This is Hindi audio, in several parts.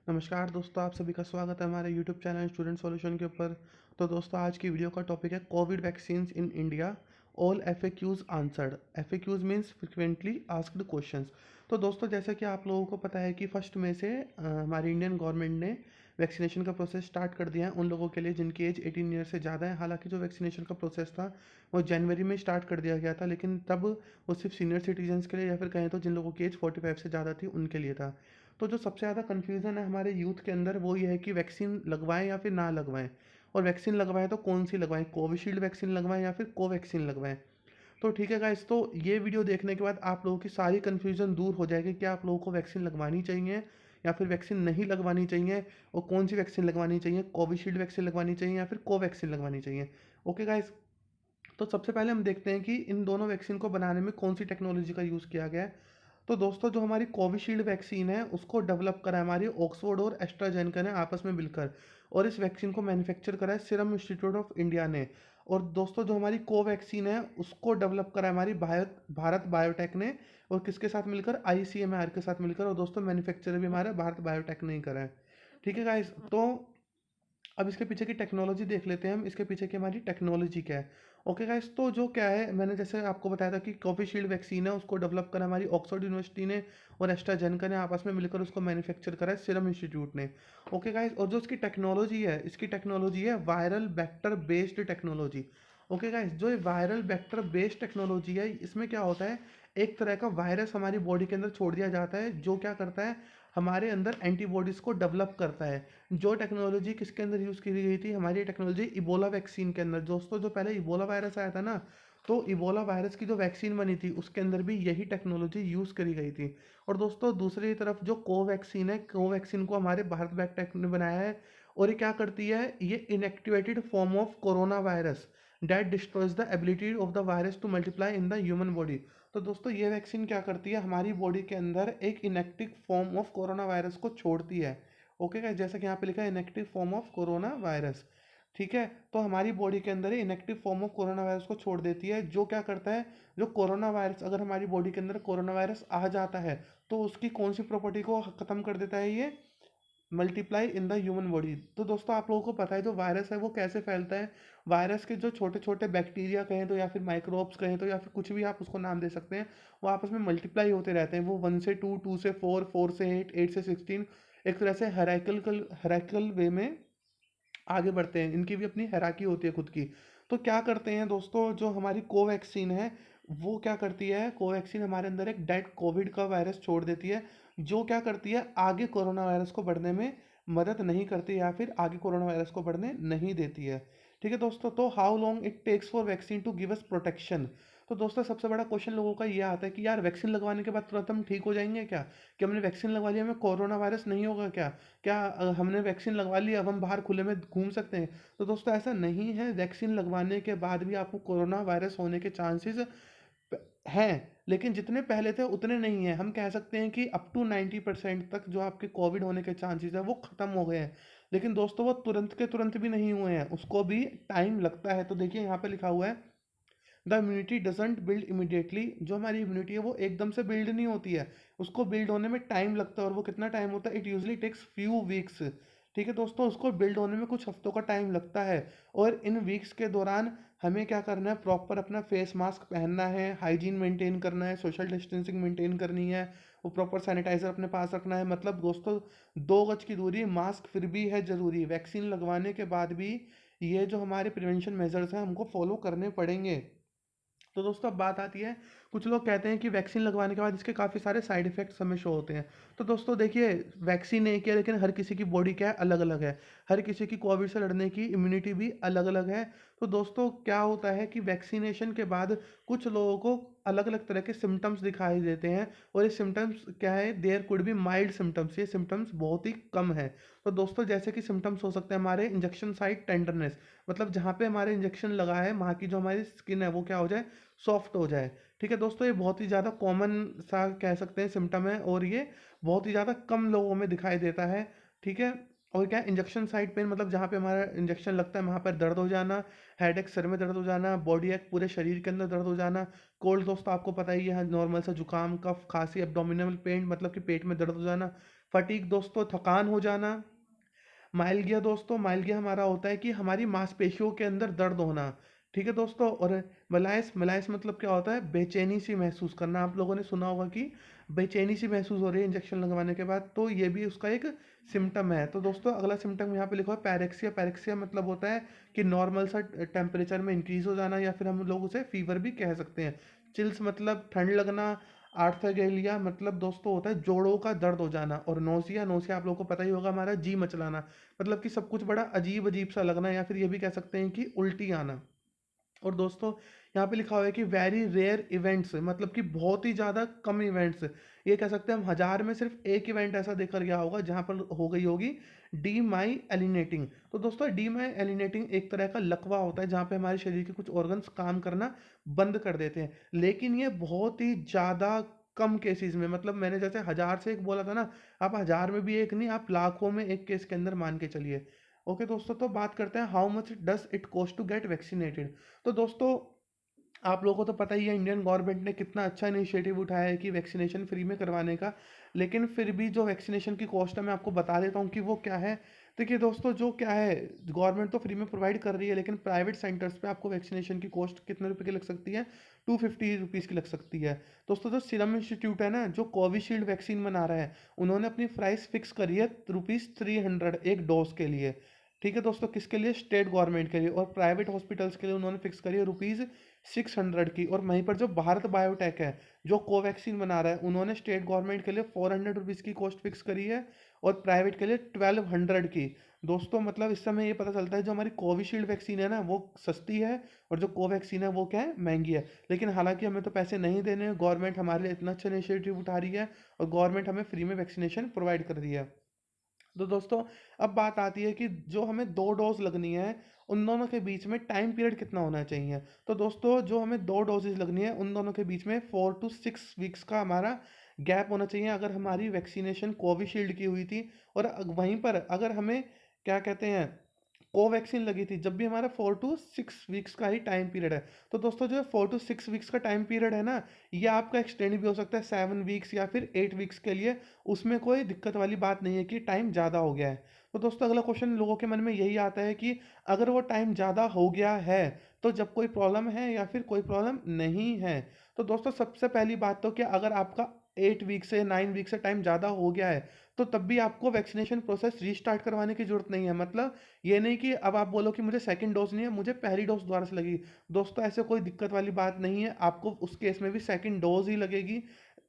नमस्कार दोस्तों, आप सभी का स्वागत है हमारे यूट्यूब चैनल स्टूडेंट सॉल्यूशन के ऊपर। तो दोस्तों, आज की वीडियो का टॉपिक है Covid vaccines in India, all FAQs answered. FAQs means frequently asked questions. तो दोस्तों, जैसे कि आप लोगों को पता है कि 1 मई से हमारी इंडियन गवर्नमेंट ने वैक्सीनेशन का प्रोसेस स्टार्ट कर दिया है उन लोगों के लिए जिनकी एज 18 ईयर से ज़्यादा है। हालांकि जो वैक्सीनेशन का प्रोसेस था वो जनवरी में स्टार्ट कर दिया गया था, लेकिन तब वो सिर्फ सीनियर सिटीजन्स के लिए या फिर कहें तो जिन लोगों की एज 45 से ज़्यादा थी उनके लिए था। तो जो सबसे ज़्यादा कन्फ्यूज़न है हमारे यूथ के अंदर वो ये है कि वैक्सीन लगवाएं या फिर ना लगवाएं, और वैक्सीन लगवाएं तो कौन सी लगवाएं, कोविशील्ड वैक्सीन लगवाएं या फिर कोवैक्सीन लगवाएं। तो ठीक है गाइस, तो ये वीडियो देखने के बाद आप लोगों की सारी कन्फ्यूज़न दूर हो जाएगी कि आप लोगों को वैक्सीन लगवानी चाहिए या फिर वैक्सीन नहीं लगवानी चाहिए, और कौन सी वैक्सीन लगवानी चाहिए, कोविशील्ड वैक्सीन लगवानी चाहिए या फिर कोवैक्सीन लगवानी चाहिए। ओके गाइस, तो सबसे पहले हम देखते हैं कि इन दोनों वैक्सीन को बनाने में कौन सी टेक्नोलॉजी का यूज़ किया गया है। तो दोस्तों, जो हमारी कोविशील्ड वैक्सीन है उसको डेवलप करा है हमारी ऑक्सफोर्ड और एस्ट्राजेनेका ने आपस में मिलकर, और इस वैक्सीन को मैन्युफैक्चर करा है सीरम इंस्टीट्यूट ऑफ इंडिया ने। और दोस्तों, जो हमारी कोवैक्सीन है उसको डेवलप करा है हमारी भारत भारत बायोटेक ने, और किसके साथ मिलकर, आईसीएमआर के साथ मिलकर। और दोस्तों, मैन्युफैक्चर भी हमारा भारत बायोटेक ने ही करा है। ठीक है गाइस, तो अब इसके पीछे की टेक्नोलॉजी देख लेते हैं हम, इसके पीछे की हमारी टेक्नोलॉजी क्या है। ओके गाइस, तो जो क्या है, मैंने जैसे आपको बताया था कि कोविशील्ड वैक्सीन है उसको डेवलप करा हमारी ऑक्सफोर्ड यूनिवर्सिटी ने, और एस्ट्राजेनेका ने आपस में मिलकर उसको मैन्युफैक्चर करा है सीरम इंस्टीट्यूट ने। ओके गाइस, और जो इसकी टेक्नोलॉजी है, इसकी टेक्नोलॉजी है viral vector based technology. Okay guys, जो ये वायरल वेक्टर बेस्ड टेक्नोलॉजी है इसमें क्या होता है, एक तरह का वायरस हमारी बॉडी के अंदर छोड़ दिया जाता है जो क्या करता है, हमारे अंदर एंटीबॉडीज़ को डेवलप करता है। जो टेक्नोलॉजी किसके अंदर यूज़ की गई थी, हमारी टेक्नोलॉजी इबोला वैक्सीन के अंदर। दोस्तों, जो पहले इबोला वायरस आया था ना, तो इबोला वायरस की जो वैक्सीन बनी थी उसके अंदर भी यही टेक्नोलॉजी यूज़ करी गई थी। और दोस्तों, दूसरी तरफ जो कोवैक्सीन है, कोवैक्सीन को हमारे भारत बायोटेक ने बनाया है, और ये क्या करती है, ये inactivated form of corona virus that destroys the ability of the virus to multiply in the human body. तो दोस्तों, ये वैक्सीन क्या करती है, हमारी बॉडी के अंदर एक inactive form of corona virus को छोड़ती है। ओके गाइस, जैसा कि यहाँ पे लिखा है inactive form of corona virus. ठीक है, तो हमारी बॉडी के अंदर inactive form of corona virus को छोड़ देती है, जो क्या करता है, जो कोरोना वायरस, अगर हमारी बॉडी के अंदर कोरोना वायरस आ जाता है तो उसकी कौन सी प्रॉपर्टी को खत्म कर देता है, ये multiply in the human body. तो दोस्तों, आप लोगों को पता है जो वायरस है वो कैसे फैलता है। वायरस के जो छोटे छोटे बैक्टीरिया कहें तो, या फिर माइक्रोब्स कहें तो, या फिर कुछ भी आप उसको नाम दे सकते हैं, वो आपस में मल्टीप्लाई होते रहते हैं। वो 1 से 2, 2 से 4, 4 से 8, 8 से 16, एक तरह से हराइकल वे में आगे बढ़ते हैं। इनकी भी अपनी हैराकी होती है खुद की। तो क्या करते हैं दोस्तों, जो हमारी कोवैक्सीन है वो क्या करती है, कोवैक्सीन हमारे अंदर एक डेड कोविड का वायरस छोड़ देती है, जो क्या करती है, आगे कोरोना वायरस को बढ़ने में मदद नहीं करती या फिर आगे कोरोना वायरस को बढ़ने नहीं देती है। ठीक है दोस्तों, तो how long it takes for vaccine to give us protection. तो दोस्तों, सबसे बड़ा क्वेश्चन लोगों का ये आता है कि यार वैक्सीन लगवाने के बाद तुरंत हम ठीक हो जाएंगे क्या, कि हमने वैक्सीन लगवा लिया, हमें कोरोना वायरस नहीं होगा क्या, क्या हमने वैक्सीन लगवा ली अब हम बाहर खुले में घूम सकते हैं। तो दोस्तों, ऐसा नहीं है, वैक्सीन लगवाने के बाद भी आपको कोरोना वायरस होने के चांसेस हैं, लेकिन जितने पहले थे उतने नहीं हैं। हम कह सकते हैं कि अप टू 90% तक जो आपके कोविड होने के चांसेस है वो ख़त्म हो गए हैं। लेकिन दोस्तों, वो तुरंत के तुरंत भी नहीं हुए हैं, उसको भी टाइम लगता है। तो देखिए, यहाँ पे लिखा हुआ है the immunity doesn't build immediately. जो हमारी इम्यूनिटी है वो एकदम से बिल्ड नहीं होती है, उसको बिल्ड होने में टाइम लगता है। और वो कितना टाइम होता है, it usually takes few weeks. ठीक है दोस्तों, उसको बिल्ड होने में कुछ हफ्तों का टाइम लगता है। और इन वीक्स के दौरान हमें क्या करना है, प्रॉपर अपना फेस मास्क पहनना है, हाइजीन मेंटेन करना है, सोशल डिस्टेंसिंग मेंटेन करनी है, वो प्रॉपर सैनिटाइजर अपने पास रखना है। मतलब दोस्तों, 2 गज की दूरी, मास्क फिर भी है ज़रूरी, वैक्सीन लगवाने के बाद भी ये जो हमारे प्रिवेंशन मेजर्स हैं हमको फॉलो करने पड़ेंगे। तो दोस्तों, अब बात आती है, कुछ लोग कहते हैं कि वैक्सीन लगवाने के बाद इसके काफ़ी सारे साइड इफ़ेक्ट्स हमें शो होते हैं। तो दोस्तों देखिए, वैक्सीन एक ही है, लेकिन हर किसी की बॉडी क्या है, अलग अलग है। हर किसी की कोविड से लड़ने की इम्यूनिटी भी अलग अलग है। तो दोस्तों, क्या होता है कि वैक्सीनेशन के बाद कुछ लोगों को अलग अलग तरह के सिम्टम्स दिखाई देते हैं, और ये सिम्टम्स क्या है, there could be mild symptoms, ये सिम्टम्स बहुत ही कम है। तो दोस्तों, जैसे कि सिम्टम्स हो सकते हैं हमारे इंजेक्शन साइट टेंडरनेस, मतलब जहाँ पे हमारे इंजेक्शन लगा है वहाँ की जो हमारी स्किन है वो क्या हो जाए, सॉफ्ट हो जाए। ठीक है दोस्तों, ये बहुत ही ज़्यादा कॉमन सा कह सकते हैं सिम्टम है, और ये बहुत ही ज़्यादा कम लोगों में दिखाई देता है। ठीक है, और क्या, इंजेक्शन साइट पेन, मतलब जहाँ पे हमारा इंजेक्शन लगता है वहाँ पर दर्द हो जाना, हेडेक, सर में दर्द हो जाना, बॉडी एक पूरे शरीर के अंदर दर्द हो जाना, कोल्ड दोस्तों आपको पता ही है, नॉर्मल सा जुकाम, कफ, खांसी, एब्डोमिनल पेन, मतलब कि पेट में दर्द हो जाना, फटीग दोस्तों थकान हो जाना। माइल्गिया दोस्तों, माइल्गिया हमारा होता है कि हमारी मांसपेशियों के अंदर दर्द होना। ठीक है दोस्तों। और मलाइस, मलाइस मतलब क्या होता है, बेचैनी सी महसूस करना। आप लोगों ने सुना होगा कि बेचैनी सी महसूस हो रही है इंजेक्शन लगवाने के बाद, तो ये भी उसका एक सिम्टम है। तो दोस्तों अगला सिम्टम यहाँ पे लिखा है पैरेक्सिया। पैरेक्सिया मतलब होता है कि नॉर्मल सा टेम्परेचर में इंक्रीज हो जाना, या फिर हम लोग उसे फीवर भी कह सकते हैं। चिल्स मतलब ठंड लगना। आर्थगेलिया मतलब दोस्तों होता है जोड़ों का दर्द हो जाना। और नोसिया, नोसिया आप लोगों को पता ही होगा, हमारा जी मचलाना, मतलब कि सब कुछ बड़ा अजीब अजीब सा लगना, या फिर ये भी कह सकते हैं कि उल्टी आना। और दोस्तों यहाँ पे लिखा हुआ है कि वेरी रेयर इवेंट्स, मतलब कि बहुत ही ज़्यादा कम इवेंट्स। ये कह सकते हैं हम हजार में सिर्फ एक इवेंट ऐसा देखा गया होगा जहाँ पर हो गई होगी डी माई एलिनेटिंग। तो दोस्तों डी माई एलिनेटिंग एक तरह का लकवा होता है जहाँ पे हमारे शरीर के कुछ ऑर्गन्स काम करना बंद कर देते हैं। लेकिन ये बहुत ही ज़्यादा कम केसेस में, मतलब मैंने जैसे हजार से एक बोला था ना, आप हजार में भी एक नहीं, आप लाखों में एक केस के अंदर मान के चलिए। ओके दोस्तों, तो बात करते हैं how much does it cost to get vaccinated. तो दोस्तों आप लोगों को तो पता ही है इंडियन गवर्नमेंट ने कितना अच्छा इनिशिएटिव उठाया है कि वैक्सीनेशन फ्री में करवाने का। लेकिन फिर भी जो वैक्सीनेशन की कॉस्ट है मैं आपको बता देता हूँ कि वो क्या है। देखिए दोस्तों, जो क्या है, गवर्नमेंट तो फ्री में प्रोवाइड कर रही है, लेकिन प्राइवेट सेंटर्स पे आपको वैक्सीनेशन की कॉस्ट कितने रुपए की लग सकती है, 250 रुपीज़ की लग सकती है। दोस्तों जो सीरम इंस्टीट्यूट है ना, जो कोविशील्ड वैक्सीन बना रहा है, उन्होंने अपनी प्राइस फिक्स करी है ₹300 एक डोज के लिए। ठीक है दोस्तों, किसके लिए, स्टेट गवर्नमेंट के लिए। और प्राइवेट हॉस्पिटल्स के लिए उन्होंने फिक्स करी है ₹600 की। और वहीं पर जो भारत बायोटेक है, जो कोवैक्सीन बना रहा है, उन्होंने स्टेट गवर्नमेंट के लिए ₹400 की कॉस्ट फिक्स करी है, और प्राइवेट के लिए 1200 की। दोस्तों मतलब इस समय ये पता चलता है जो हमारी कोविशील्ड वैक्सीन है ना वो सस्ती है, और जो कोवैक्सीन है वो क्या है, महंगी है। लेकिन हालांकि हमें तो पैसे नहीं देने हैं, गवर्नमेंट हमारे लिए इतना अच्छा इनिशिएटिव उठा रही है, और गवर्नमेंट हमें फ्री में वैक्सीनेशन प्रोवाइड कर रही है। तो दोस्तों अब बात आती है कि जो हमें 2 डोज लगनी है, उन दोनों के बीच में टाइम पीरियड कितना होना चाहिए। तो दोस्तों जो हमें 2 डोजेज लगनी है, उन दोनों के बीच में 4 to 6 वीक्स का हमारा गैप होना चाहिए, अगर हमारी वैक्सीनेशन कोविशील्ड की हुई थी। और वहीं पर अगर हमें क्या कहते हैं, कोवैक्सीन लगी थी, जब भी हमारा 4 to 6 वीक्स का ही टाइम पीरियड है। तो दोस्तों जो 4 to 6 वीक्स का टाइम पीरियड है ना, ये आपका एक्सटेंड भी हो सकता है 7 वीक्स या फिर 8 वीक्स के लिए। उसमें कोई दिक्कत वाली बात नहीं है कि टाइम ज़्यादा हो गया है। तो दोस्तों अगला क्वेश्चन लोगों के मन में यही आता है कि अगर वो टाइम ज़्यादा हो गया है, तो जब कोई प्रॉब्लम है या फिर कोई प्रॉब्लम नहीं है। तो दोस्तों सबसे पहली बात तो क्या, अगर आपका 8 वीक से 9 वीक से टाइम ज़्यादा हो गया है, तो तब भी आपको वैक्सीनेशन प्रोसेस रीस्टार्ट करवाने की जरूरत नहीं है। मतलब ये नहीं कि अब आप बोलो कि मुझे सेकंड डोज नहीं है, मुझे पहली डोज दोबारा से लगेगी। दोस्तों ऐसे कोई दिक्कत वाली बात नहीं है, आपको उस केस में भी सेकंड डोज ही लगेगी।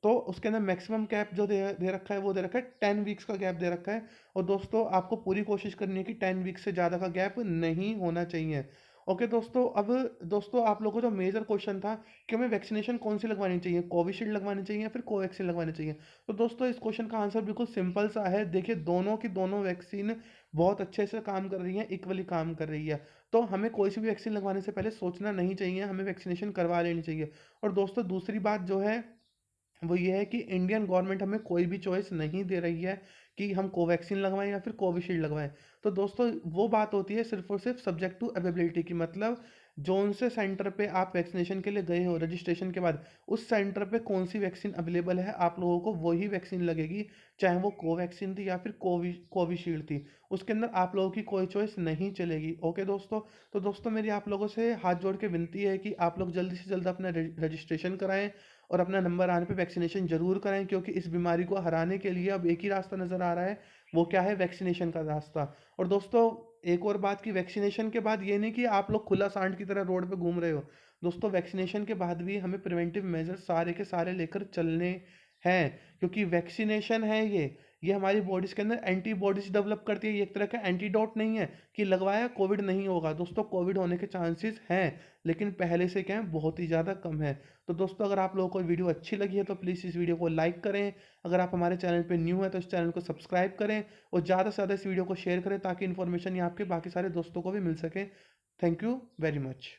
तो उसके अंदर मैक्सिमम गैप जो दे रखा है वो दे रखा है 10 वीक्स का गैप दे रखा है। और दोस्तों आपको पूरी कोशिश करनी है कि 10 वीक्स से ज़्यादा का गैप नहीं होना चाहिए। ओके दोस्तों, अब दोस्तों आप लोगों को जो मेजर क्वेश्चन था कि हमें वैक्सीनेशन कौन सी लगवानी चाहिए, कोविशील्ड लगवानी चाहिए या फिर कोवैक्सीन लगवानी चाहिए। तो दोस्तों इस क्वेश्चन का आंसर बिल्कुल सिंपल सा है। देखिए दोनों की दोनों वैक्सीन बहुत अच्छे से काम कर रही है, इक्वली काम कर रही है। तो हमें कोई सी भी वैक्सीन लगवाने से पहले सोचना नहीं चाहिए, हमें वैक्सीनेशन करवा लेनी चाहिए। और दोस्तों दूसरी बात जो है वो ये है कि इंडियन गवर्नमेंट हमें कोई भी चॉइस नहीं दे रही है कि हम कोवैक्सीन लगवाएं या फिर कोविशील्ड लगवाएं। तो दोस्तों वो बात होती है सिर्फ और सिर्फ सब्जेक्ट टू अवेलेबिलिटी की। मतलब जोन से सेंटर पे आप वैक्सीनेशन के लिए गए हो रजिस्ट्रेशन के बाद, उस सेंटर पे कौन सी वैक्सीन अवेलेबल है आप लोगों को वही वैक्सीन लगेगी, चाहे वो कोवैक्सीन थी या फिर कोविशील्ड थी। उसके अंदर आप लोगों की कोई चॉइस नहीं चलेगी। ओके दोस्तों, तो दोस्तों मेरी आप लोगों से हाथ जोड़ के विनती है कि आप लोग जल्दी से जल्द अपना रजिस्ट्रेशन कराएं, और अपना नंबर आने पे वैक्सीनेशन जरूर कराएं, क्योंकि इस बीमारी को हराने के लिए अब एक ही रास्ता नज़र आ रहा है, वो क्या है, वैक्सीनेशन का रास्ता। और दोस्तों एक और बात की वैक्सीनेशन के बाद ये नहीं कि आप लोग खुला सांड की तरह रोड पे घूम रहे हो। दोस्तों वैक्सीनेशन के बाद भी हमें प्रिवेंटिव मेजर सारे के सारे लेकर चलने हैं, क्योंकि वैक्सीनेशन है ये हमारी बॉडीज के अंदर एंटीबॉडीज डेवलप करती है। ये एक तरह का एंटीडोट नहीं है कि लगवाया कोविड नहीं होगा। दोस्तों कोविड होने के चांसेस हैं, लेकिन पहले से क्या है, बहुत ही ज़्यादा कम है। तो दोस्तों अगर आप लोगों को वीडियो अच्छी लगी है तो प्लीज़ इस वीडियो को लाइक करें। अगर आप हमारे चैनल पे न्यू है तो इस चैनल को सब्सक्राइब करें, और ज़्यादा से ज़्यादा इस वीडियो को शेयर करें ताकि इन्फॉर्मेशन ये आपके बाकी सारे दोस्तों को भी मिल सके। Thank you very much.